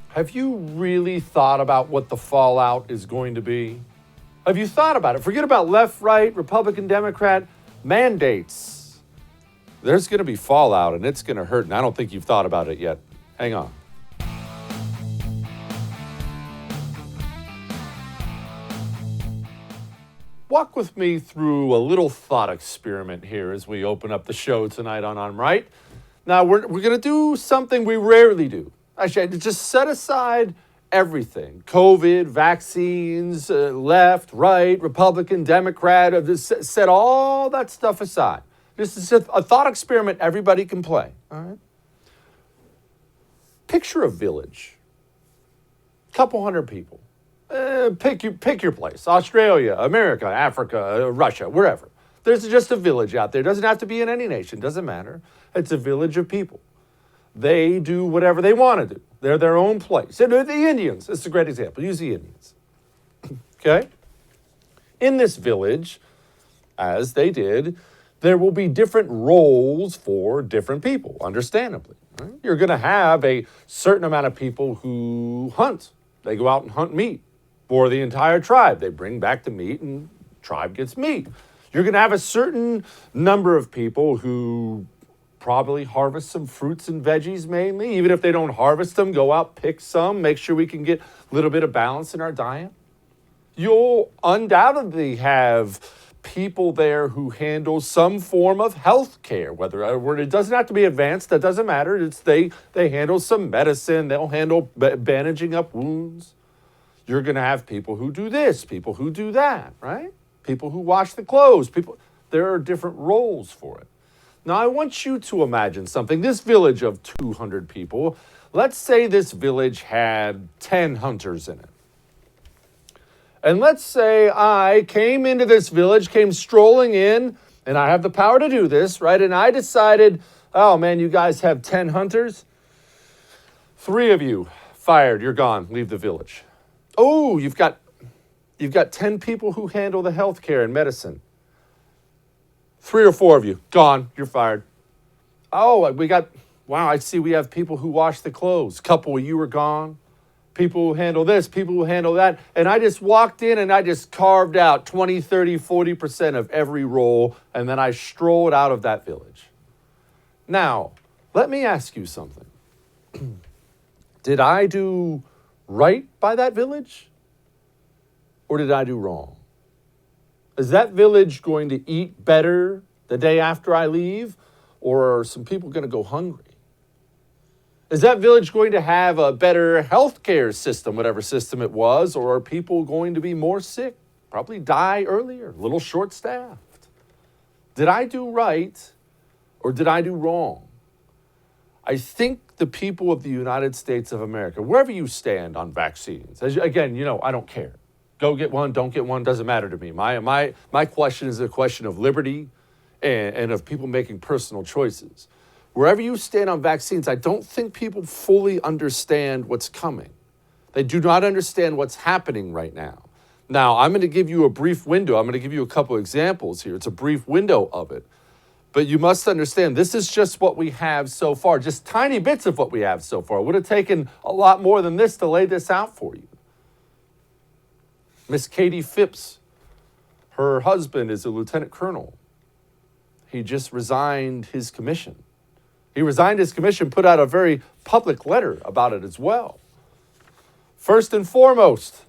Have you really thought about what the fallout is going to be? Have you thought about it? Forget about left, right, Republican, Democrat, mandates. There's going to be fallout and it's going to hurt, and I don't think you've thought about it yet. Hang on. Walk with me through a little thought experiment here as we open up the show tonight on I'm Right. Now, we're going to do something we rarely do. Actually, just set aside everything. COVID, vaccines, left, right, Republican, Democrat, set all that stuff aside. This is a thought experiment everybody can play. All right. Picture a village. Couple hundred people. Pick your place. Australia, America, Africa, Russia, wherever. There's just a village out there. It doesn't have to be in any nation. Doesn't matter. It's a village of people. They do whatever they want to do. They're their own place. The Indians. It's a great example. Use the Indians. Okay? In this village, as they did, there will be different roles for different people, understandably. Right? You're going to have a certain amount of people who hunt. They go out and hunt meat for the entire tribe. They bring back the meat and the tribe gets meat. You're going to have a certain number of people who probably harvest some fruits and veggies mainly. Even if they don't harvest them, go out, pick some, make sure we can get a little bit of balance in our diet. You'll undoubtedly have people there who handle some form of health care, whether it doesn't have to be advanced, that doesn't matter. It's they handle some medicine, they'll handle bandaging up wounds. You're going to have people who do this, people who do that, right? People who wash the clothes, there are different roles for it. Now, I want you to imagine something. This village of 200 people, let's say this village had 10 hunters in it. And let's say I came into this village, came strolling in, and I have the power to do this, right? And I decided, oh man, you guys have 10 hunters. 3 of you fired, you're gone, leave the village. Oh, you've got 10 people who handle the healthcare and medicine. 3 or 4 of you, gone, you're fired. Oh, I see we have people who wash the clothes. Couple of you are gone. People who handle this, people who handle that. And I just walked in and I just carved out 20, 30, 40% of every role, and then I strolled out of that village. Now, let me ask you something. Did I do right by that village? Or did I do wrong? Is that village going to eat better the day after I leave? Or are some people going to go hungry? Is that village going to have a better healthcare system, whatever system it was? Or are people going to be more sick, probably die earlier, a little short-staffed? Did I do right or did I do wrong? I think the people of the United States of America, wherever you stand on vaccines, again, I don't care. Go get one, don't get one, doesn't matter to me. My question is a question of liberty and of people making personal choices. Wherever you stand on vaccines, I don't think people fully understand what's coming. They do not understand what's happening right now. Now, I'm going to give you a brief window. I'm going to give you a couple examples here. It's a brief window of it. But you must understand, this is just what we have so far, just tiny bits of what we have so far. It would have taken a lot more than this to lay this out for you. Miss Katie Phipps, her husband is a lieutenant colonel. He just resigned his commission. He resigned his commission, put out a very public letter about it as well. First and foremost,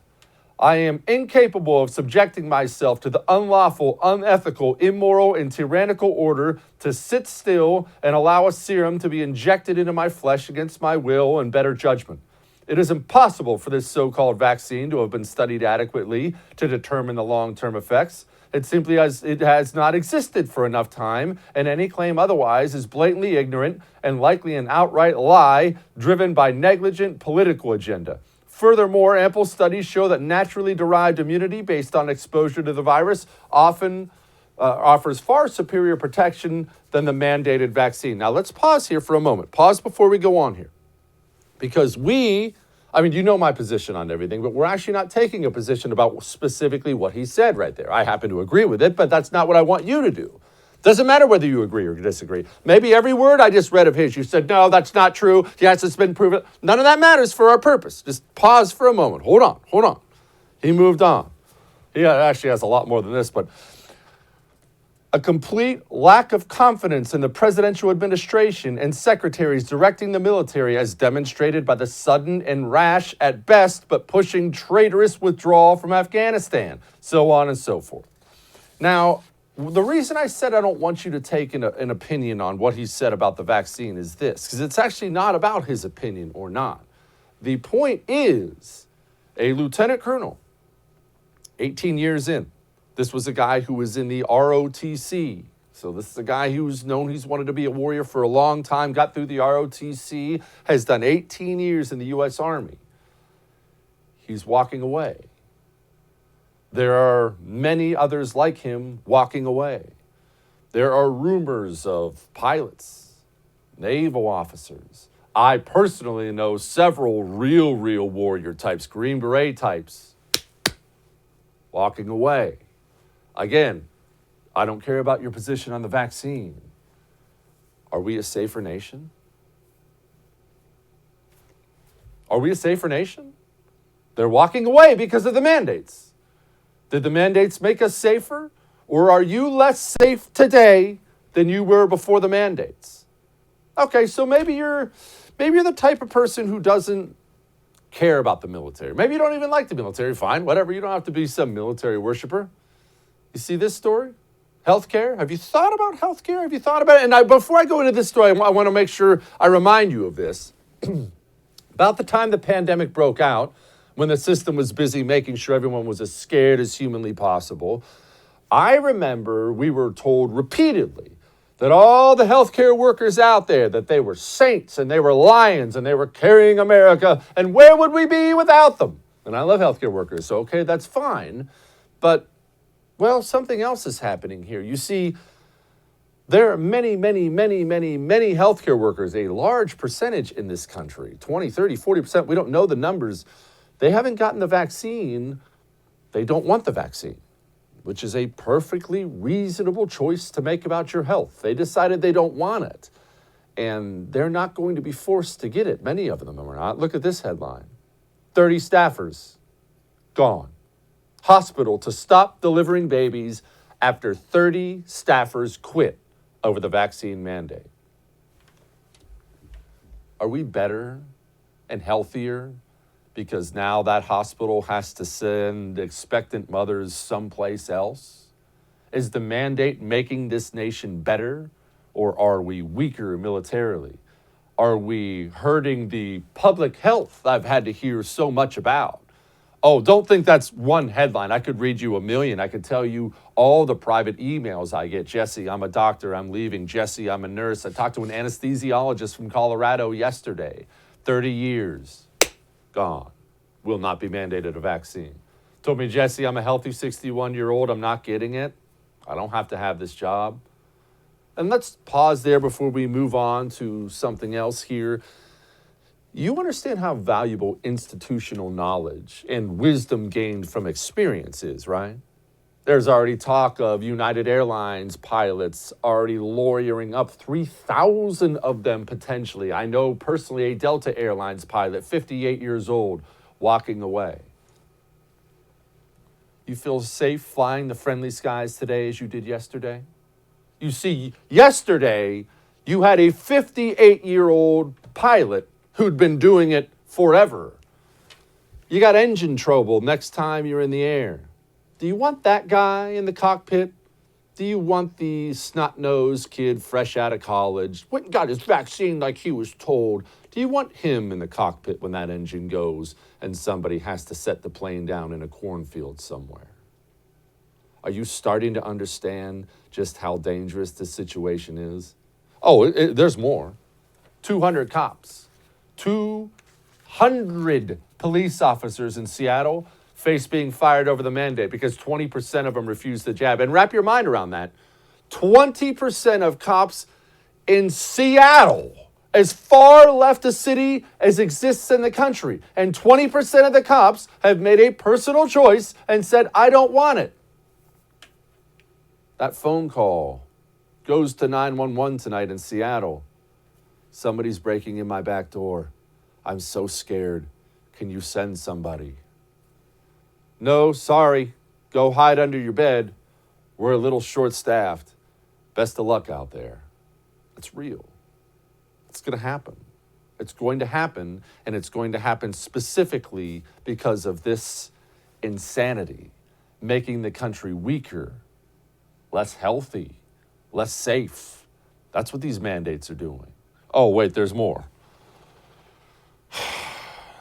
I am incapable of subjecting myself to the unlawful, unethical, immoral, and tyrannical order to sit still and allow a serum to be injected into my flesh against my will and better judgment. It is impossible for this so-called vaccine to have been studied adequately to determine the long-term effects. It has not existed for enough time, and any claim otherwise is blatantly ignorant and likely an outright lie driven by negligent political agenda. Furthermore, ample studies show that naturally derived immunity based on exposure to the virus often offers far superior protection than the mandated vaccine. Now, let's pause here for a moment. Pause before we go on here. Because you know my position on everything, but we're actually not taking a position about specifically what he said right there. I happen to agree with it, but that's not what I want you to do. Doesn't matter whether you agree or disagree. Maybe every word I just read of his, you said, no, that's not true. Yes, it's been proven. None of that matters for our purpose. Just pause for a moment. Hold on. He moved on. He actually has a lot more than this, but a complete lack of confidence in the presidential administration and secretaries directing the military, as demonstrated by the sudden and rash at best, but pushing traitorous withdrawal from Afghanistan, so on and so forth. Now, the reason I said I don't want you to take an opinion on what he said about the vaccine is this, because it's actually not about his opinion or not. The point is, a lieutenant colonel, 18 years in, this was a guy who was in the ROTC. So this is a guy who's known, he's wanted to be a warrior for a long time, got through the ROTC, has done 18 years in the U.S. Army. He's walking away. There are many others like him walking away. There are rumors of pilots, naval officers. I personally know several real warrior types, Green Beret types, walking away. Again, I don't care about your position on the vaccine. Are we a safer nation? Are we a safer nation? They're walking away because of the mandates. Did the mandates make us safer? Or are you less safe today than you were before the mandates? Okay, so maybe you're the type of person who doesn't care about the military. Maybe you don't even like the military. Fine, whatever. You don't have to be some military worshiper. You see this story? Healthcare? Have you thought about healthcare? Have you thought about it? And before I go into this story, I want to make sure I remind you of this. About the time the pandemic broke out, when the system was busy making sure everyone was as scared as humanly possible, I remember we were told repeatedly that all the healthcare workers out there, that they were saints and they were lions and they were carrying America, and where would we be without them? And I love healthcare workers, so okay, that's fine. But well, something else is happening here. You see, there are many healthcare workers, a large percentage in this country, 20, 30, 40%, we don't know the numbers. They haven't gotten the vaccine. They don't want the vaccine, which is a perfectly reasonable choice to make about your health. They decided they don't want it, and they're not going to be forced to get it. Many of them are not. Look at this headline. 30 staffers gone. Hospital to stop delivering babies after 30 staffers quit over the vaccine mandate. Are we better and healthier because now that hospital has to send expectant mothers someplace else? Is the mandate making this nation better, or are we weaker militarily? Are we hurting the public health I've had to hear so much about? Oh, don't think that's one headline. I could read you a million. I could tell you all the private emails I get. Jesse, I'm a doctor. I'm leaving. Jesse, I'm a nurse. I talked to an anesthesiologist from Colorado yesterday. 30 years. Gone. Will not be mandated a vaccine. Told me, Jesse, I'm a healthy 61-year-old. I'm not getting it. I don't have to have this job. And let's pause there before we move on to something else here. You understand how valuable institutional knowledge and wisdom gained from experience is, right? There's already talk of United Airlines pilots already lawyering up 3,000 of them potentially. I know personally a Delta Airlines pilot, 58 years old, walking away. You feel safe flying the friendly skies today as you did yesterday? You see, yesterday you had a 58-year-old pilot who'd been doing it forever. You got engine trouble next time you're in the air. Do you want that guy in the cockpit? Do you want the snot-nosed kid fresh out of college, went and got his vaccine like he was told? Do you want him in the cockpit when that engine goes and somebody has to set the plane down in a cornfield somewhere? Are you starting to understand just how dangerous this situation is? Oh, there's more. 200 cops. 200 police officers in Seattle face being fired over the mandate because 20% of them refused the jab. And wrap your mind around that. 20% of cops in Seattle, as far left a city as exists in the country, and 20% of the cops have made a personal choice and said, I don't want it. That phone call goes to 911 tonight in Seattle. Somebody's breaking in my back door. I'm so scared. Can you send somebody? No, sorry. Go hide under your bed. We're a little short-staffed. Best of luck out there. It's real. It's going to happen. It's going to happen, and it's going to happen specifically because of this insanity, making the country weaker, less healthy, less safe. That's what these mandates are doing. Oh, wait, there's more.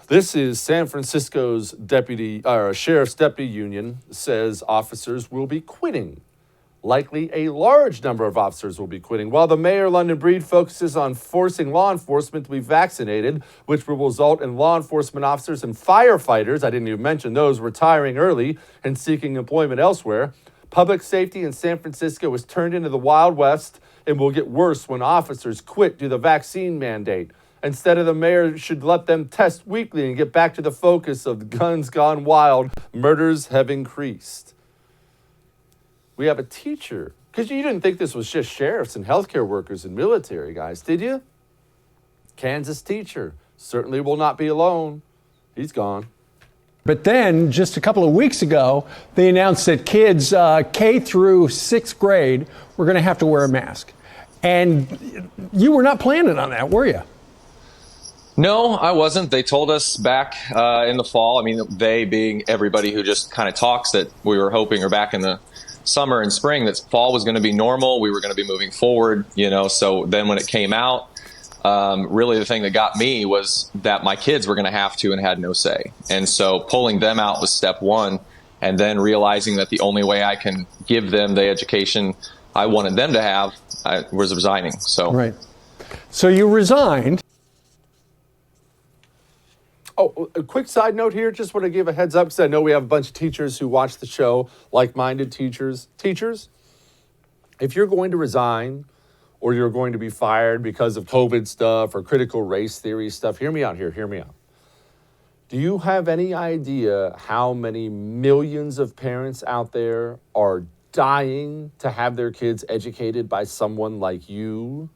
This is San Francisco's sheriff's deputy union says officers will be quitting. Likely a large number of officers will be quitting, while the mayor, London Breed, focuses on forcing law enforcement to be vaccinated, which will result in law enforcement officers and firefighters, I didn't even mention those, retiring early and seeking employment elsewhere. Public safety in San Francisco is turned into the Wild West and will get worse when officers quit due to the vaccine mandate. Instead of the mayor should let them test weekly and get back to the focus of guns gone wild, murders have increased. We have a teacher, because you didn't think this was just sheriffs and healthcare workers and military guys, did you? Kansas teacher certainly will not be alone. He's gone. But then, just a couple of weeks ago, they announced that kids K through 6th grade were going to have to wear a mask. And you were not planning on that, were you? No, I wasn't. They told us back in the fall, I mean, they being everybody who just kind of talks, that we were hoping, or back in the summer and spring, that fall was going to be normal. We were going to be moving forward, So then when it came out, really the thing that got me was that my kids were going to have to and had no say. And so pulling them out was step one. And then realizing that the only way I can give them the education I wanted them to have, I was resigning. So right. So you resigned. Oh, a quick side note here. Just want to give a heads up because I know we have a bunch of teachers who watch the show, like-minded teachers. Teachers, if you're going to resign or you're going to be fired because of COVID stuff or critical race theory stuff, hear me out here. Hear me out. Do you have any idea how many millions of parents out there are dying to have their kids educated by someone like you?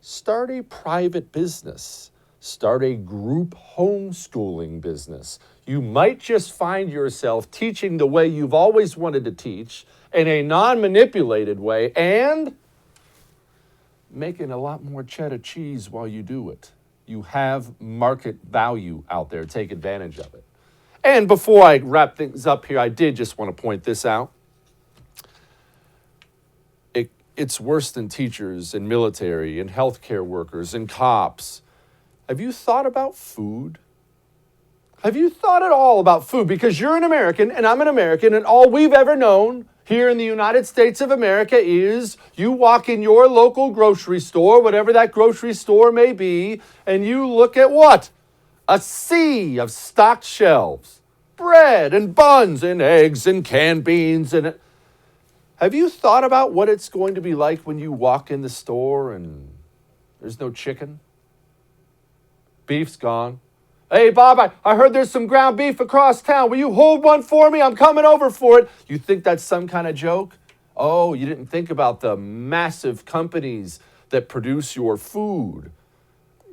Start a private business. Start a group homeschooling business. You might just find yourself teaching the way you've always wanted to teach in a non-manipulated way and making a lot more cheddar cheese while you do it. You have market value out there. Take advantage of it. And before I wrap things up here, I did just want to point this out. It's worse than teachers and military and healthcare workers and cops. Have you thought about food? Have you thought at all about food? Because you're an American and I'm an American, and all we've ever known here in the United States of America is you walk in your local grocery store, whatever that grocery store may be, and you look at what? A sea of stocked shelves. Bread and buns and eggs and canned beans. Have you thought about what it's going to be like when you walk in the store and there's no chicken? Beef's gone. Hey, Bob, I heard there's some ground beef across town. Will you hold one for me? I'm coming over for it. You think that's some kind of joke? Oh, you didn't think about the massive companies that produce your food.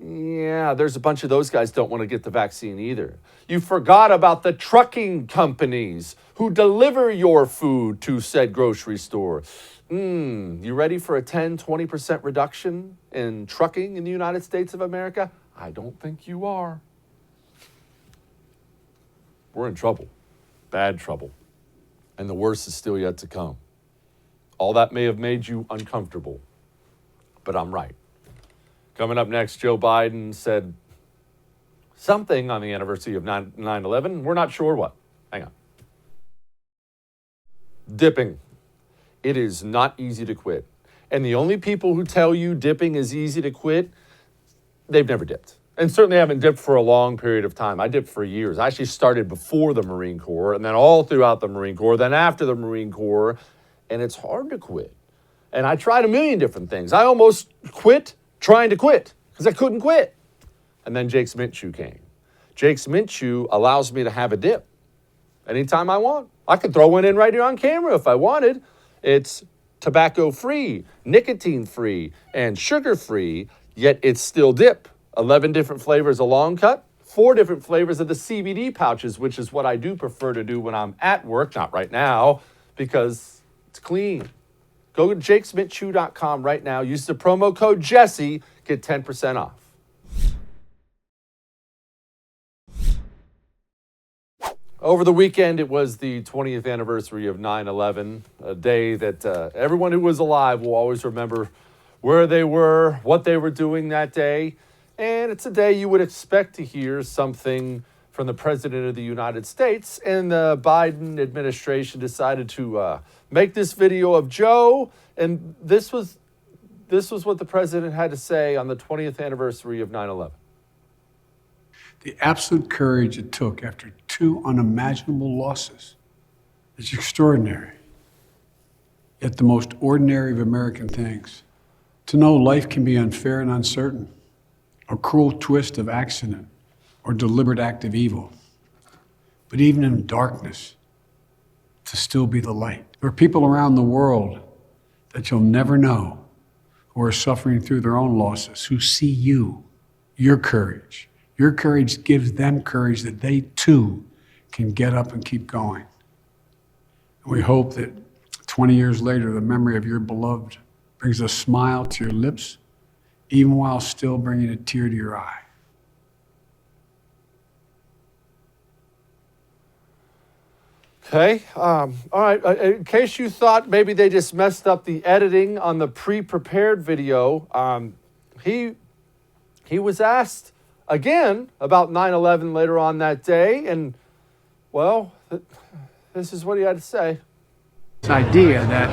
Yeah, there's a bunch of those guys don't want to get the vaccine either. You forgot about the trucking companies who deliver your food to said grocery store. You ready for a 10, 20% reduction in trucking in the United States of America? I don't think you are. We're in trouble, bad trouble, and the worst is still yet to come. All that may have made you uncomfortable, but I'm right. Coming up next, Joe Biden said something on the anniversary of 9/11. We're not sure what. Hang on. Dipping. It is not easy to quit. And the only people who tell you dipping is easy to quit, they've never dipped. And certainly haven't dipped for a long period of time. I dipped for years. I actually started before the Marine Corps, and then all throughout the Marine Corps, then after the Marine Corps, and it's hard to quit. And I tried a million different things. I almost quit trying to quit because I couldn't quit. And then Jake's Mint Chew came. Jake's Mint Chew allows me to have a dip anytime I want. I could throw one in right here on camera if I wanted. It's tobacco-free, nicotine-free, and sugar-free, yet it's still dip. 11 different flavors of long cut, 4 different flavors of the CBD pouches, which is what I do prefer to do when I'm at work, not right now, because it's clean. Go to jakesmintchew.com right now. Use the promo code Jesse, get 10% off. Over the weekend, it was the 20th anniversary of 9/11, a day that everyone who was alive will always remember where they were, what they were doing that day. And it's a day you would expect to hear something from the President of the United States. And the Biden administration decided to make this video of Joe. And this was what the president had to say on the 20th anniversary of 9/11. The absolute courage it took after 2 unimaginable losses is extraordinary. Yet the most ordinary of American things. To know life can be unfair and uncertain, a cruel twist of accident or deliberate act of evil. But even in darkness, to still be the light. There are people around the world that you'll never know who are suffering through their own losses, who see you, your courage. Your courage gives them courage that they too can get up and keep going. And we hope that 20 years later, the memory of your beloved brings a smile to your lips, even while still bringing a tear to your eye. Okay, all right. In case you thought maybe they just messed up the editing on the pre-prepared video, he was asked again about 9/11 later on that day, and, well, this is what he had to say. This idea that,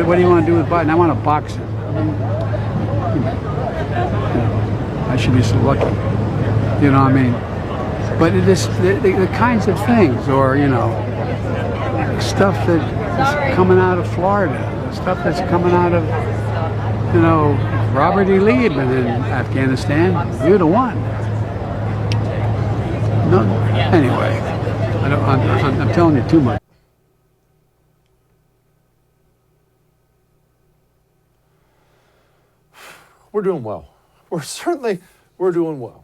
what do you want to do with Biden? I want to box him. I should be so lucky. But it is the kinds of things, or, stuff that is coming out of Florida, stuff that's coming out of, Robert E. Lee had been in Afghanistan. You'd have won. No, anyway, I'm telling you too much. We're doing well. We're doing well.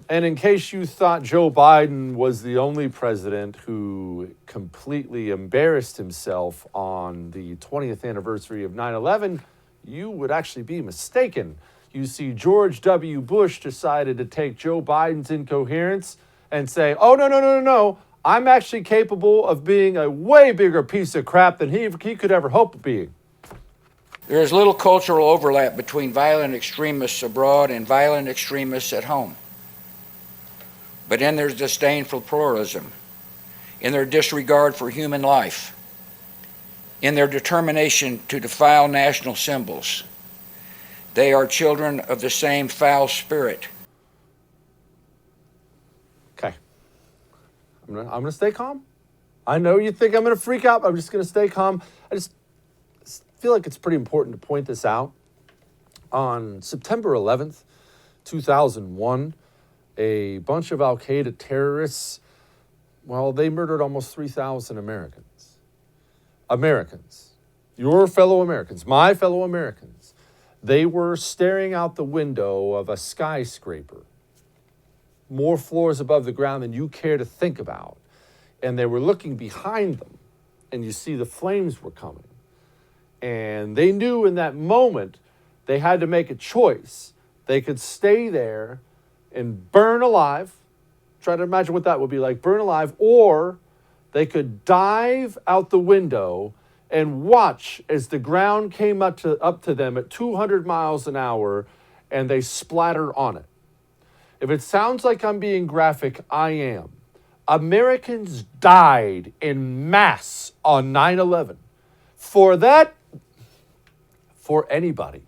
And in case you thought Joe Biden was the only president who completely embarrassed himself on the 20th anniversary of 9/11, you would actually be mistaken. You see, George W. Bush decided to take Joe Biden's incoherence and say, oh, no. I'm actually capable of being a way bigger piece of crap than he could ever hope of being. There is little cultural overlap between violent extremists abroad and violent extremists at home. But in their disdain for pluralism, in their disregard for human life, in their determination to defile national symbols, they are children of the same foul spirit. Okay. I'm gonna stay calm. I know you think I'm gonna freak out. I'm just gonna stay calm. I just feel like it's pretty important to point this out. On September 11th, 2001, a bunch of Al-Qaeda terrorists, well, they murdered almost 3,000 Americans. Americans, your fellow Americans, my fellow Americans. They were staring out the window of a skyscraper, more floors above the ground than you care to think about. And they were looking behind them, and you see the flames were coming. And they knew in that moment they had to make a choice. They could stay there and burn alive. Try to imagine what that would be like, burn alive, or they could dive out the window and watch as the ground came up to them at 200 miles an hour and they splatter on it. If it sounds like I'm being graphic, I am. Americans died in mass on 9/11. For anybody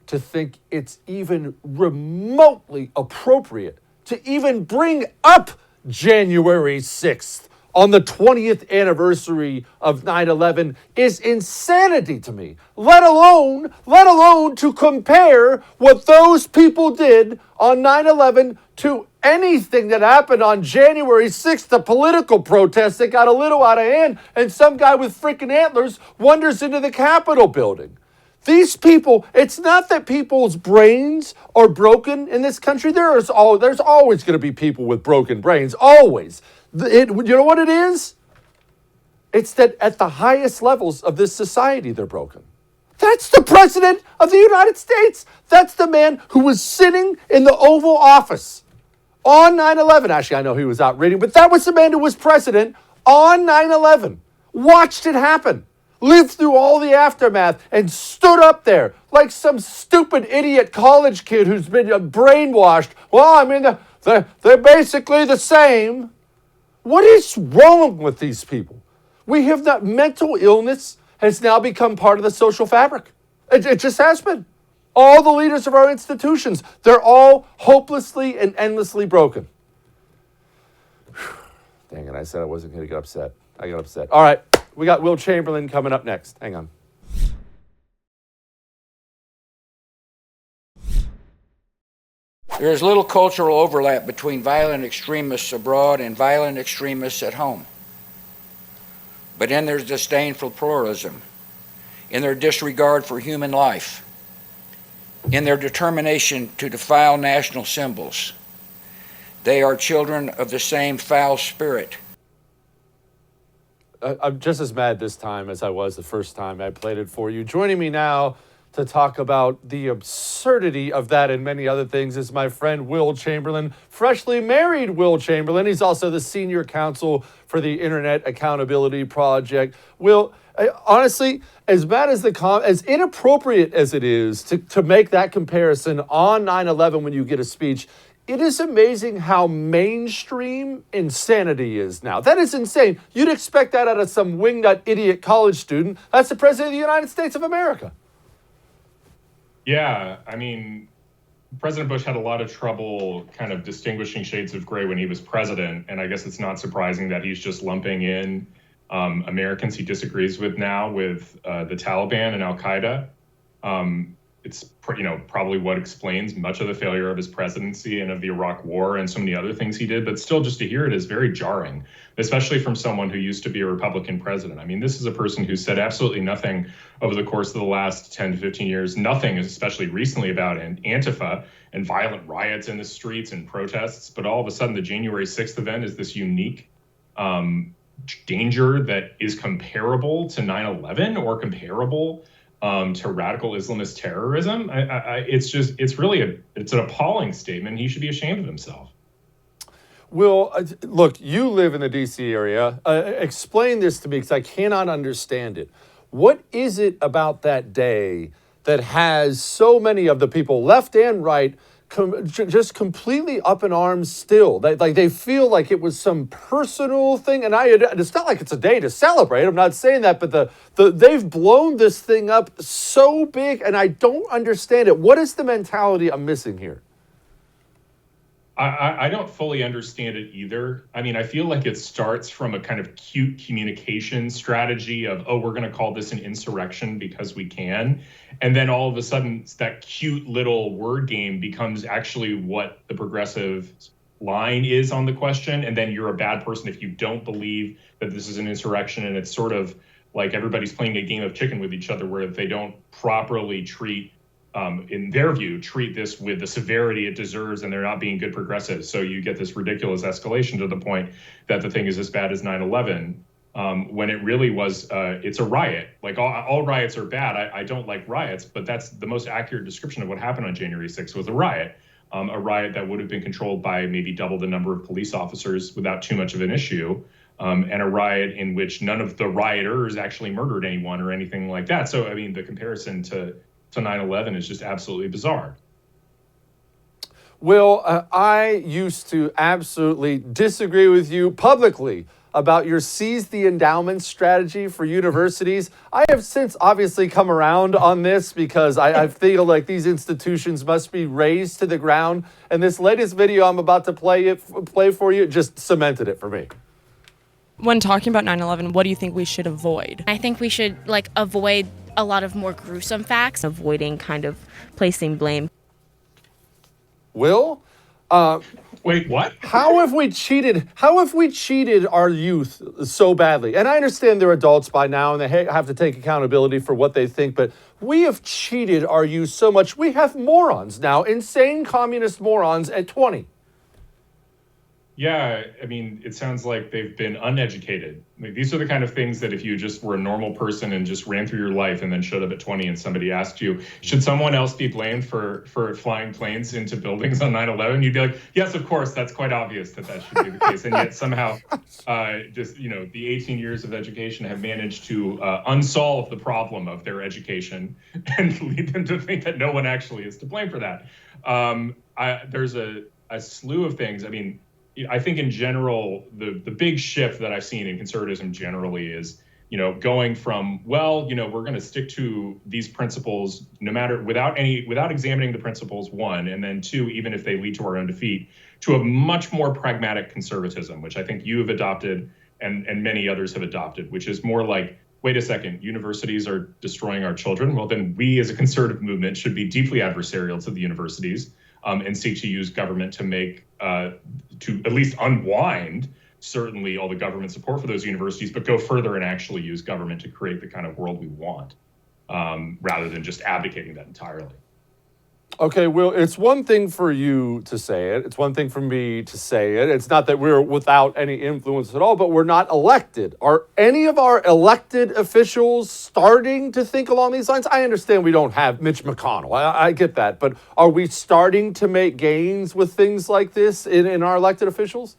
to think it's even remotely appropriate to even bring up January 6th on the 20th anniversary of 9/11 is insanity to me. Let alone to compare what those people did on 9/11 to anything that happened on January 6th, the political protest that got a little out of hand, and some guy with freaking antlers wanders into the Capitol building. These people, it's not that people's brains are broken in this country. There's always going to be people with broken brains, always. You know what it is? It's that at the highest levels of this society, they're broken. That's the President of the United States. That's the man who was sitting in the Oval Office on 9/11. Actually, I know he was out reading, but that was the man who was president on 9/11. Watched it happen. Lived through all the aftermath and stood up there like some stupid idiot college kid who's been brainwashed. Well, I mean, they're basically the same. What is wrong with these people? We have that mental illness has now become part of the social fabric. It just has been. All the leaders of our institutions, they're all hopelessly and endlessly broken. Dang it, I said I wasn't going to get upset. I got upset. All right, we got Will Chamberlain coming up next. Hang on. There is little cultural overlap between violent extremists abroad and violent extremists at home. But in their disdain for pluralism, in their disregard for human life, in their determination to defile national symbols, they are children of the same foul spirit. I'm just as mad this time as I was the first time I played it for you. Joining me now to talk about the absurdity of that and many other things is my friend Will Chamberlain, freshly married Will Chamberlain. He's also the senior counsel for the Internet Accountability Project. Will, honestly, as bad as as inappropriate as it is to make that comparison on 9/11 when you get a speech, it is amazing how mainstream insanity is now. That is insane. You'd expect that out of some wingnut idiot college student. That's the President of the United States of America. Yeah, I mean, President Bush had a lot of trouble kind of distinguishing shades of gray when he was president, and I guess it's not surprising that he's just lumping in Americans he disagrees with now with the Taliban and Al-Qaeda. It's probably what explains much of the failure of his presidency and of the Iraq War and so many other things he did, but still just to hear it is very jarring, especially from someone who used to be a Republican president. I mean, this is a person who said absolutely nothing over the course of the last 10 to 15 years, nothing, especially recently, about Antifa and violent riots in the streets and protests, but all of a sudden the January 6th event is this unique danger that is comparable to 9/11 or comparable to radical Islamist terrorism. It's an appalling statement. He should be ashamed of himself. Will, look, you live in the D.C. area. Explain this to me because I cannot understand it. What is it about that day that has so many of the people, left and right, just completely up in arms still? They feel like it was some personal thing, and it's not like it's a day to celebrate. I'm not saying that, but they've blown this thing up so big, and I don't understand it. What is the mentality I'm missing here? I don't fully understand it either. I mean, I feel like it starts from a kind of cute communication strategy of, we're going to call this an insurrection because we can. And then all of a sudden, that cute little word game becomes actually what the progressive line is on the question. And then you're a bad person if you don't believe that this is an insurrection. And it's sort of like everybody's playing a game of chicken with each other where they don't properly in their view, treat this with the severity it deserves, and they're not being good progressives. So you get this ridiculous escalation to the point that the thing is as bad as 9/11, when it really was, it's a riot. Like all riots are bad. I don't like riots, but that's the most accurate description of what happened on January 6th was a riot that would have been controlled by maybe double the number of police officers without too much of an issue, and a riot in which none of the rioters actually murdered anyone or anything like that. So, I mean, the comparison to 9/11 is just absolutely bizarre. Will, I used to absolutely disagree with you publicly about your seize the endowment strategy for universities. I have since obviously come around on this because I feel like these institutions must be razed to the ground. And this latest video I'm about to play for you just cemented it for me. When talking about 9/11, what do you think we should avoid? I think we should avoid a lot of more gruesome facts, avoiding kind of placing blame. Will, Wait, what? How have we cheated? How have we cheated our youth so badly? And I understand they're adults by now and they have to take accountability for what they think, but we have cheated our youth so much. We have morons now, insane communist morons at 20. Yeah, I mean, it sounds like they've been uneducated. Like, these are the kind of things that if you just were a normal person and just ran through your life and then showed up at 20 and somebody asked you, should someone else be blamed for flying planes into buildings on 9/11? You'd be like, yes, of course, that's quite obvious that should be the case. And yet somehow the 18 years of education have managed to unsolve the problem of their education and lead them to think that no one actually is to blame for that. There's a slew of things. I mean, I think in general, the big shift that I've seen in conservatism generally is, going from, we're going to stick to these principles no matter without examining the principles, one, and then two, even if they lead to our own defeat, to a much more pragmatic conservatism, which I think you have adopted and many others have adopted, which is more like, wait a second, universities are destroying our children. Well, then we as a conservative movement should be deeply adversarial to the universities and seek to use government to make to at least unwind certainly all the government support for those universities, but go further and actually use government to create the kind of world we want, rather than just abdicating that entirely. Okay, Will, it's one thing for you to say it. It's one thing for me to say it. It's not that we're without any influence at all, but we're not elected. Are any of our elected officials starting to think along these lines? I understand we don't have Mitch McConnell. I get that. But are we starting to make gains with things like this in our elected officials?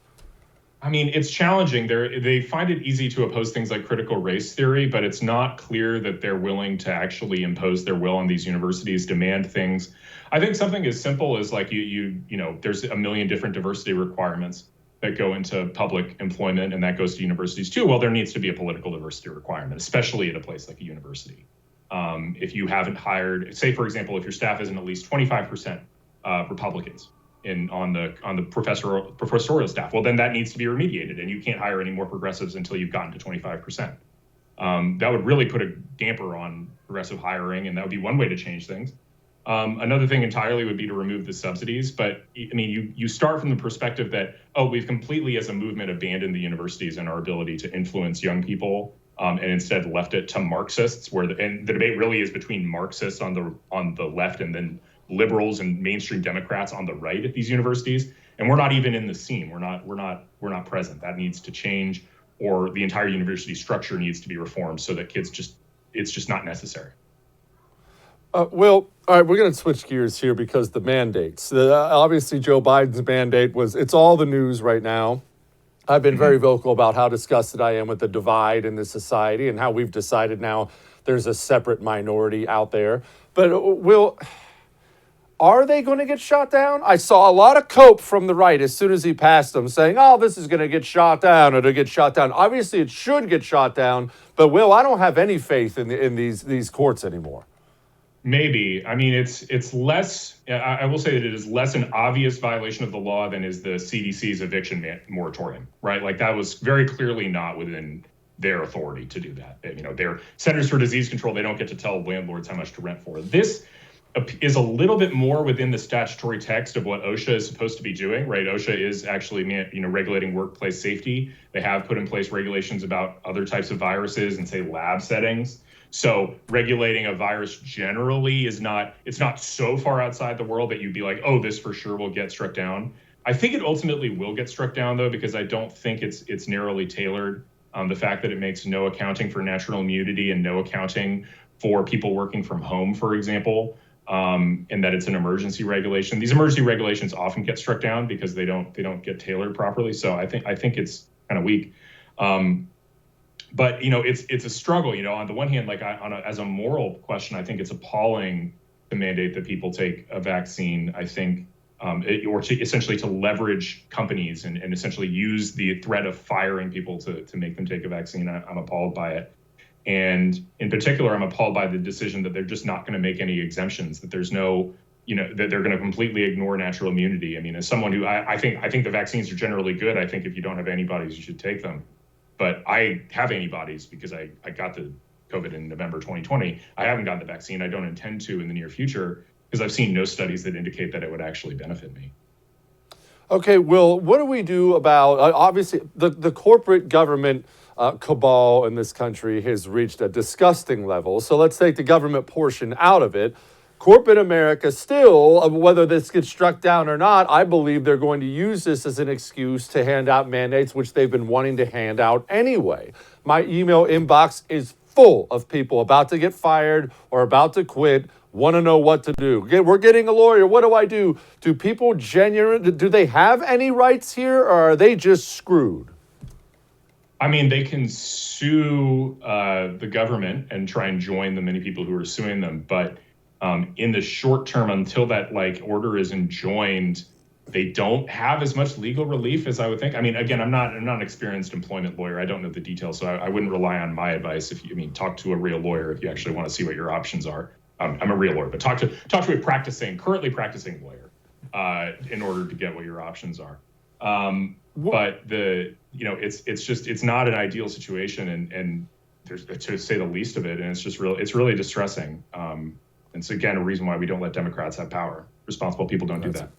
I mean, it's challenging. They find it easy to oppose things like critical race theory, but it's not clear that they're willing to actually impose their will on these universities, demand things. I think something as simple as like there's a million different diversity requirements that go into public employment, and that goes to universities too. Well, there needs to be a political diversity requirement, especially at a place like a university. If you haven't hired, say for example, if your staff isn't at least 25% Republicans on the professorial staff, well, then that needs to be remediated, and you can't hire any more progressives until you've gotten to 25%. That would really put a damper on progressive hiring, and that would be one way to change things. Another thing entirely would be to remove the subsidies. But I mean, you start from the perspective that, we've completely as a movement abandoned the universities and our ability to influence young people, and instead left it to Marxists, and the debate really is between Marxists on the left and then liberals and mainstream Democrats on the right at these universities. And we're not even in the scene. We're not present. That needs to change, or the entire university structure needs to be reformed so that it's just not necessary. Well, all right, we're going to switch gears here because the mandates. Obviously, Joe Biden's mandate it's all the news right now. I've been very vocal about how disgusted I am with the divide in this society and how we've decided now there's a separate minority out there. But are they going to get shot down? I saw a lot of cope from the right as soon as he passed them saying, this is going to get shot down, it'll get shot down. Obviously, it should get shot down. But, Will, I don't have any faith in these courts anymore. Maybe. I mean, it's less, I will say that it is less an obvious violation of the law than is the CDC's eviction moratorium, right? Like, that was very clearly not within their authority to do that. They're Centers for Disease Control. They don't get to tell landlords how much to rent for. This is a little bit more within the statutory text of what OSHA is supposed to be doing, right? OSHA is actually, regulating workplace safety. They have put in place regulations about other types of viruses and, say, lab settings. So regulating a virus generally it's not so far outside the world that you'd be like, this for sure will get struck down. I think it ultimately will get struck down, though, because I don't think it's narrowly tailored. The fact that it makes no accounting for natural immunity and no accounting for people working from home, for example, and that it's an emergency regulation. These emergency regulations often get struck down because they don't get tailored properly. So I think it's kind of weak. But it's a struggle. On the one hand, like as a moral question, I think it's appalling to mandate that people take a vaccine. I think, or to essentially to leverage companies and essentially use the threat of firing people to make them take a vaccine. I'm appalled by it. And in particular, I'm appalled by the decision that they're just not going to make any exemptions, that there's no, that they're going to completely ignore natural immunity. I mean, as someone who I think the vaccines are generally good. I think if you don't have antibodies, you should take them. But I have antibodies because I got the COVID in November 2020. I haven't gotten the vaccine. I don't intend to in the near future because I've seen no studies that indicate that it would actually benefit me. Okay, Will, what do we do about obviously the corporate government cabal in this country has reached a disgusting level. So let's take the government portion out of it. Corporate America still, whether this gets struck down or not, I believe they're going to use this as an excuse to hand out mandates, which they've been wanting to hand out anyway. My email inbox is full of people about to get fired or about to quit, want to know what to do. We're getting a lawyer. What do I do? Do people do they have any rights here, or are they just screwed? I mean, they can sue the government and try and join the many people who are suing them. But in the short term, until that order is enjoined, they don't have as much legal relief as I would think. I mean, again, I'm not an experienced employment lawyer. I don't know the details, so I wouldn't rely on my advice. Talk to a real lawyer if you actually want to see what your options are. I'm a real lawyer, but talk to a currently practicing lawyer in order to get what your options are. But it's not an ideal situation, and there's, to say the least of it, and it's really distressing. And it's again a reason why we don't let Democrats have power. Responsible people don't do that.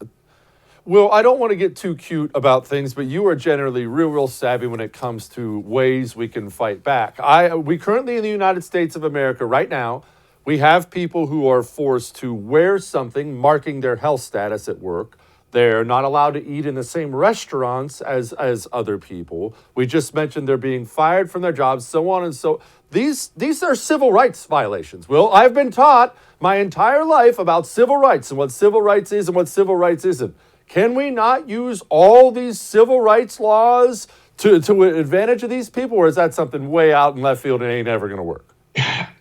Well, I don't want to get too cute about things, but you are generally real savvy when it comes to ways we can fight back. We currently in the United States of America right now, we have people who are forced to wear something marking their health status at work. They're not allowed to eat in the same restaurants as other people. We just mentioned they're being fired from their jobs, so on and so. These are civil rights violations. Will, I've been taught my entire life about civil rights and what civil rights is and what civil rights isn't. Can we not use all these civil rights laws to advantage of these people, or is that something way out in left field and ain't ever going to work?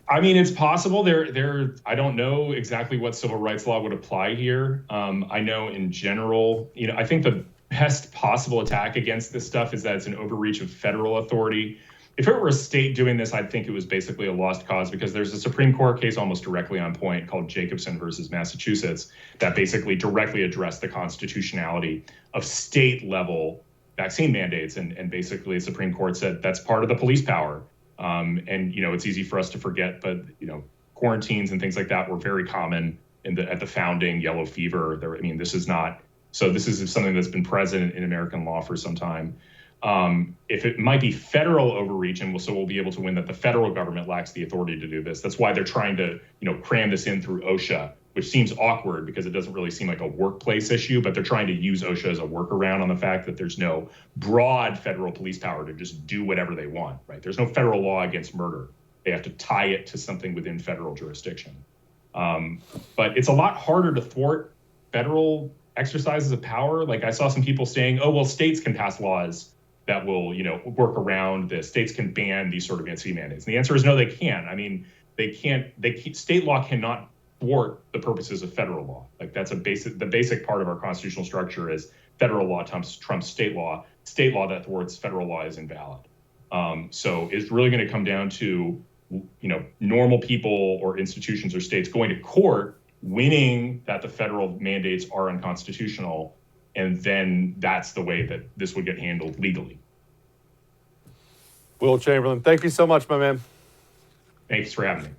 I mean, it's possible. I don't know exactly what civil rights law would apply here. I know in general, I think the best possible attack against this stuff is that it's an overreach of federal authority. If it were a state doing this, I'd think it was basically a lost cause, because there's a Supreme Court case almost directly on point called Jacobson versus Massachusetts that basically directly addressed the constitutionality of state level vaccine mandates. And basically the Supreme Court said that's part of the police power. And it's easy for us to forget, but quarantines and things like that were very common at the founding. Yellow fever. This is something that's been present in American law for some time. If it might be federal overreach, and we'll be able to win that the federal government lacks the authority to do this. That's why they're trying to cram this in through OSHA, which seems awkward because it doesn't really seem like a workplace issue, but they're trying to use OSHA as a workaround on the fact that there's no broad federal police power to just do whatever they want, right? There's no federal law against murder. They have to tie it to something within federal jurisdiction. But it's a lot harder to thwart federal exercises of power. Like I saw some people saying, oh, well, states can pass laws that will, work around this. States can ban these sort of anti mandates. And the answer is no, they can't. State law cannot thwart the purposes of federal law. Like that's the basic part of our constitutional structure is federal law trumps state law. State law that thwarts federal law is invalid. So it's really going to come down to, normal people or institutions or states going to court, winning that the federal mandates are unconstitutional. And then that's the way that this would get handled legally. Will Chamberlain, thank you so much, my man. Thanks for having me.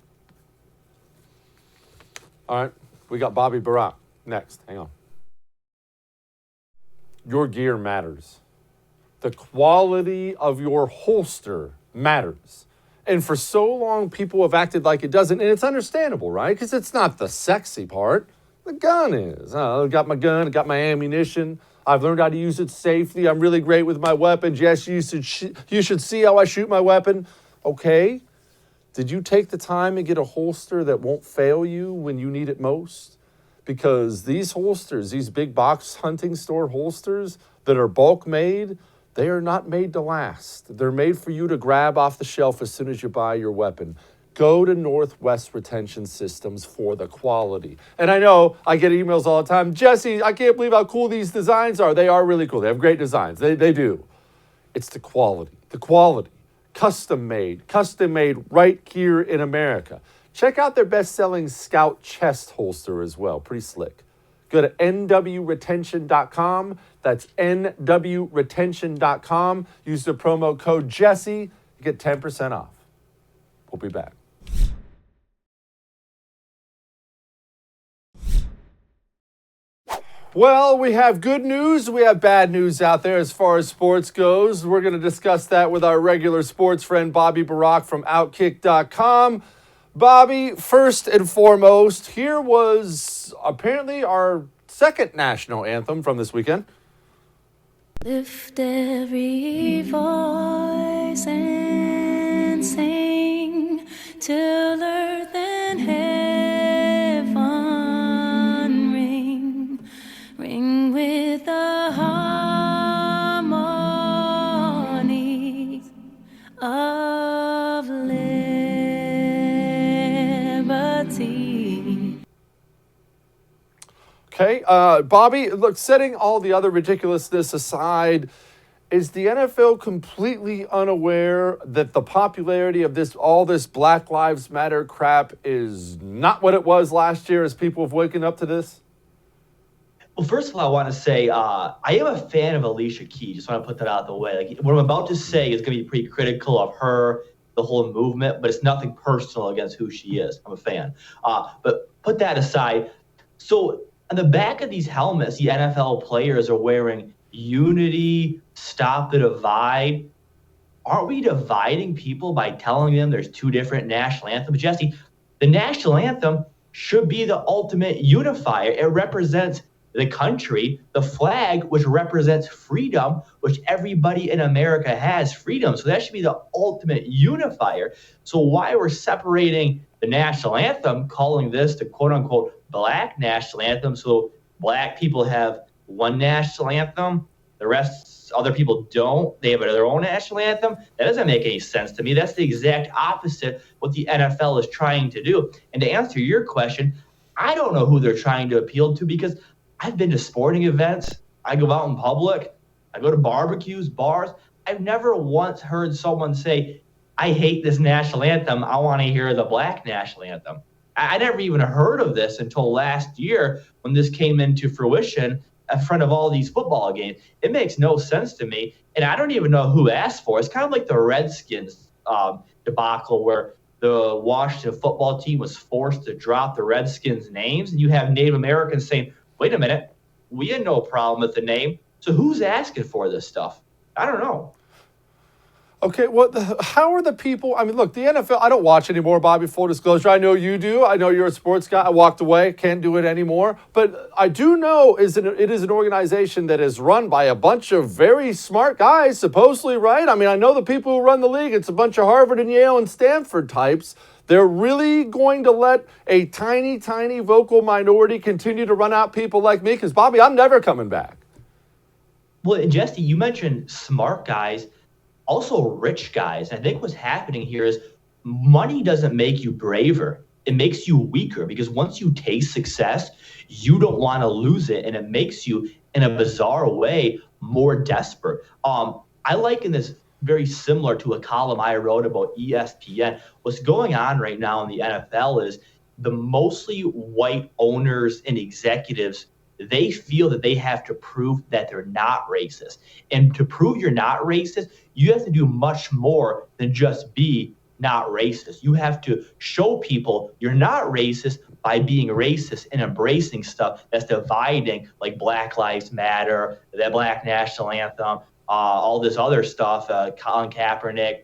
All right, we got Bobby Burack next. Hang on. Your gear matters. The quality of your holster matters. And for so long, people have acted like it doesn't. And it's understandable, right? Because it's not the sexy part. The gun is. I got my gun, I got my ammunition. I've learned how to use it safely. I'm really great with my weapons. Yes, you should see how I shoot my weapon. Okay. Did you take the time and get a holster that won't fail you when you need it most? Because these holsters, these big box hunting store holsters that are bulk made, they are not made to last. They're made for you to grab off the shelf as soon as you buy your weapon. Go to Northwest Retention Systems for the quality. And I know I get emails all the time. Jesse, I can't believe how cool these designs are. They are really cool. They have great designs. They do. It's the quality. The quality. Custom made right here in America. Check out their best-selling Scout chest holster as well. Pretty slick. Go to nwretention.com. That's nwretention.com. Use the promo code Jesse. You get 10% off. We'll be back. Well, we have good news. We have bad news out there as far as sports goes. We're going to discuss that with our regular sports friend, Bobby Burack from Outkick.com. Bobby, first and foremost, here was apparently our second national anthem from this weekend. Lift every voice and sing till earth and heaven ring with the harmony of liberty. Okay, Bobby, look, setting all the other ridiculousness aside, is the NFL completely unaware that the popularity of all this Black Lives Matter crap is not what it was last year as people have waken up to this? Well, first of all, I want to say I am a fan of Alicia Keys. Just want to put that out the way. Like, what I'm about to say is going to be pretty critical of her, the whole movement, but it's nothing personal against who she is. I'm a fan. But put that aside. So on the back of these helmets, the NFL players are wearing unity, stop the divide. Aren't we dividing people by telling them there's two different national anthems? Jesse, the national anthem should be the ultimate unifier. It represents the country, the flag, which represents freedom, which everybody in America has freedom. So that should be the ultimate unifier. So why we're separating the national anthem, calling this the quote unquote Black national anthem, so Black people have one national anthem, the rest other people don't, they have their own national anthem, that doesn't make any sense to me. That's the exact opposite what the NFL is trying to do. And to answer your question, I don't know who they're trying to appeal to, because I've been to sporting events, I go out in public, I go to barbecues, bars. I've never once heard someone say, I hate this national anthem, I want to hear the Black national anthem. I never even heard of this until last year when this came into fruition in front of all these football games. It makes no sense to me, and I don't even know who asked for it. It's kind of like the Redskins debacle where the Washington football team was forced to drop the Redskins' names, and you have Native Americans saying, wait a minute, we had no problem with the name, so who's asking for this stuff? I don't know. Okay, well, how are the people? I mean, look, the NFL, I don't watch anymore, Bobby, full disclosure. I know you do. I know you're a sports guy. I walked away, can't do it anymore. But I do know it is an organization that is run by a bunch of very smart guys, supposedly, right? I mean, I know the people who run the league. It's a bunch of Harvard and Yale and Stanford types. They're really going to let a tiny, tiny vocal minority continue to run out people like me? Because, Bobby, I'm never coming back. Well, Jesse, you mentioned smart guys. Also rich guys. And I think what's happening here is money doesn't make you braver. It makes you weaker, because once you taste success, you don't want to lose it. And it makes you, in a bizarre way, more desperate. I liken this very similar to a column I wrote about ESPN. What's going on right now in the NFL is the mostly white owners and executives, they feel that they have to prove that they're not racist. And to prove you're not racist, you have to do much more than just be not racist. You have to show people you're not racist by being racist and embracing stuff that's dividing, like Black Lives Matter, the Black National Anthem, all this other stuff, Colin Kaepernick,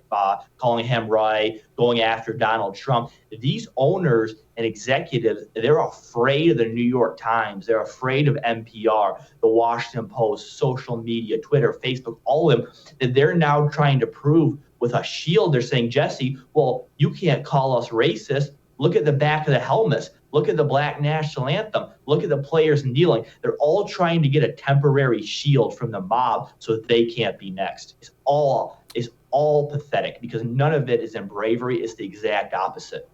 calling him right, going after Donald Trump. These owners and executives, they're afraid of the New York Times. They're afraid of NPR, the Washington Post, social media, Twitter, Facebook, all of them, that they're now trying to prove with a shield. They're saying, Jesse, well, you can't call us racist. Look at the back of the helmets. Look at the Black National Anthem. Look at the players kneeling. They're all trying to get a temporary shield from the mob so that they can't be next. It's all pathetic, because none of it is in bravery. It's the exact opposite.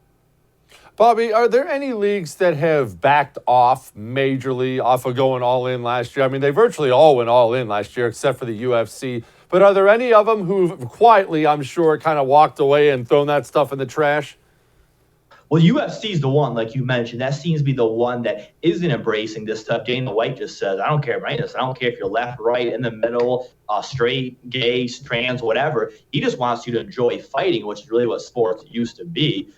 Bobby, are there any leagues that have backed off majorly off of going all in last year? I mean, they virtually all went all in last year, except for the UFC. But are there any of them who've quietly, I'm sure, kind of walked away and thrown that stuff in the trash? Well, UFC is the one, like you mentioned, that seems to be the one that isn't embracing this stuff. Dana White just says, I don't care about any of this. I don't care if you're left, right, in the middle, straight, gay, trans, whatever. He just wants you to enjoy fighting, which is really what sports used to be.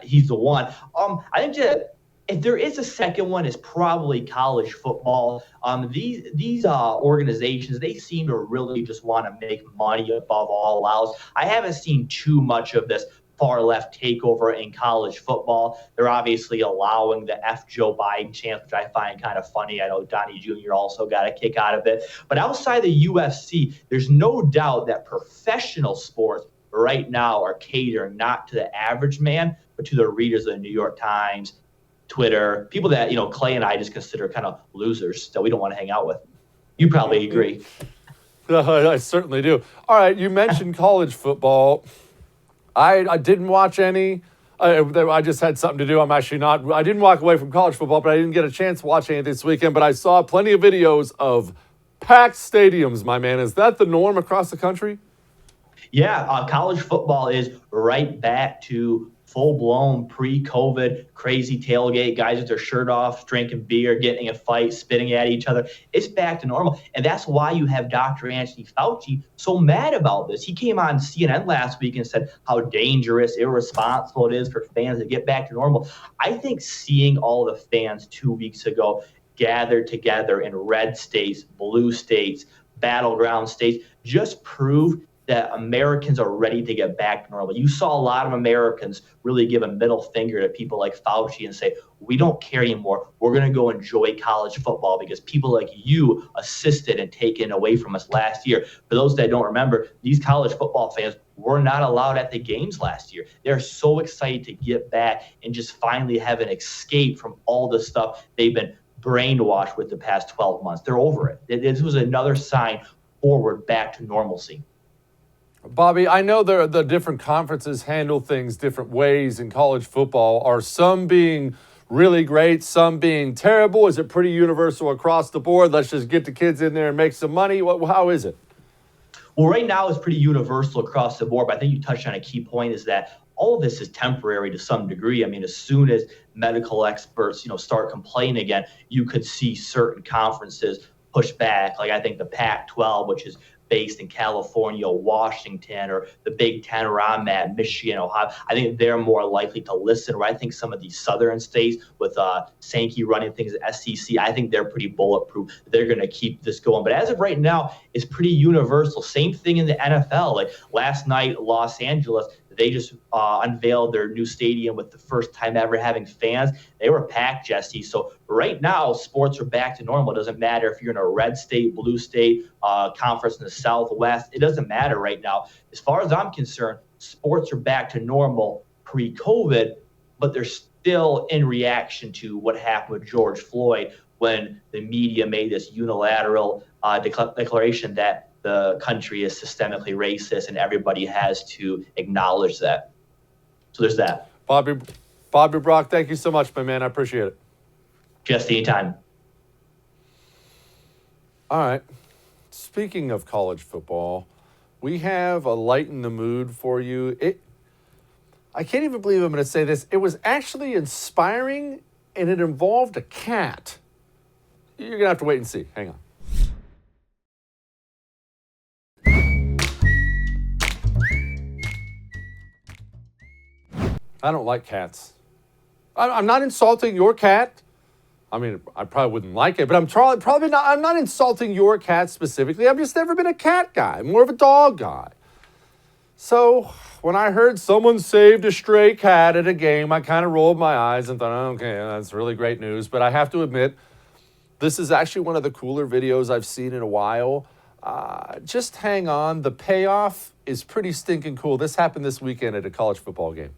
He's the one. I think that if there is a second one, it's probably college football. These organizations, they seem to really just want to make money above all else. I haven't seen too much of this far left takeover in college football. They're obviously allowing the F Joe Biden chance, which I find kind of funny. I know Donnie Jr. also got a kick out of it. But outside the UFC, there's no doubt that professional sports right now are catering not to the average man, but to the readers of the New York Times, Twitter, people that, Clay and I just consider kind of losers that we don't want to hang out with. You probably agree. I certainly do. All right, you mentioned college football. I didn't watch any. I just had something to do. I didn't walk away from college football, but I didn't get a chance to watch any this weekend. But I saw plenty of videos of packed stadiums, my man. Is that the norm across the country? Yeah, college football is right back to full-blown pre-COVID crazy tailgate, guys with their shirt off, drinking beer, getting in a fight, spitting at each other. It's back to normal. And that's why you have Dr. Anthony Fauci so mad about this. He came on CNN last week and said how dangerous, irresponsible it is for fans to get back to normal. I think seeing all the fans 2 weeks ago gathered together in red states, blue states, battleground states, just proved that Americans are ready to get back to normal. You saw a lot of Americans really give a middle finger to people like Fauci and say, we don't care anymore. We're going to go enjoy college football because people like you assisted and taken away from us last year. For those that don't remember, these college football fans were not allowed at the games last year. They're so excited to get back and just finally have an escape from all the stuff they've been brainwashed with the past 12 months. They're over it. This was another sign forward back to normalcy. Bobby, I know the different conferences handle things different ways in college football. Are some being really great, some being terrible? Is it pretty universal across the board? Let's just get the kids in there and make some money. How is it? Well, right now it's pretty universal across the board, but I think you touched on a key point is that all of this is temporary to some degree. I mean, as soon as medical experts, start complaining again, you could see certain conferences push back. Like I think the Pac-12, which is based in California, Washington, or the Big Ten where I'm at, Michigan, Ohio, I think they're more likely to listen. Where I think some of these southern states with Sankey running things at SEC, I think they're pretty bulletproof. They're going to keep this going. But as of right now, it's pretty universal. Same thing in the NFL. Like last night, Los Angeles, they just unveiled their new stadium with the first time ever having fans. They were packed, Jesse. So right now, sports are back to normal. It doesn't matter if you're in a red state, blue state, conference in the Southwest. It doesn't matter right now. As far as I'm concerned, sports are back to normal pre-COVID, but they're still in reaction to what happened with George Floyd when the media made this unilateral declaration that the country is systemically racist, and everybody has to acknowledge that. So there's that. Bobby Burack, thank you so much, my man. I appreciate it. Just anytime. All right. Speaking of college football, we have a lighten the mood for you. I can't even believe I'm going to say this. It was actually inspiring, and it involved a cat. You're going to have to wait and see. Hang on. I don't like cats. I'm not insulting your cat. I mean, I probably wouldn't like it, but I'm not insulting your cat specifically. I've just never been a cat guy. I'm more of a dog guy. So when I heard someone saved a stray cat at a game, I kind of rolled my eyes and thought, okay, that's really great news. But I have to admit, this is actually one of the cooler videos I've seen in a while. Just hang on. The payoff is pretty stinking cool. This happened this weekend at a college football game.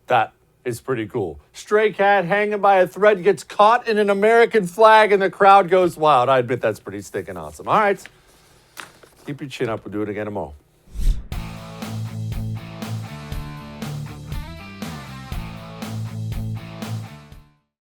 That is pretty cool. Stray cat hanging by a thread gets caught in an American flag and the crowd goes wild. I admit that's pretty stinking awesome. All right. Keep your chin up. We'll do it again tomorrow.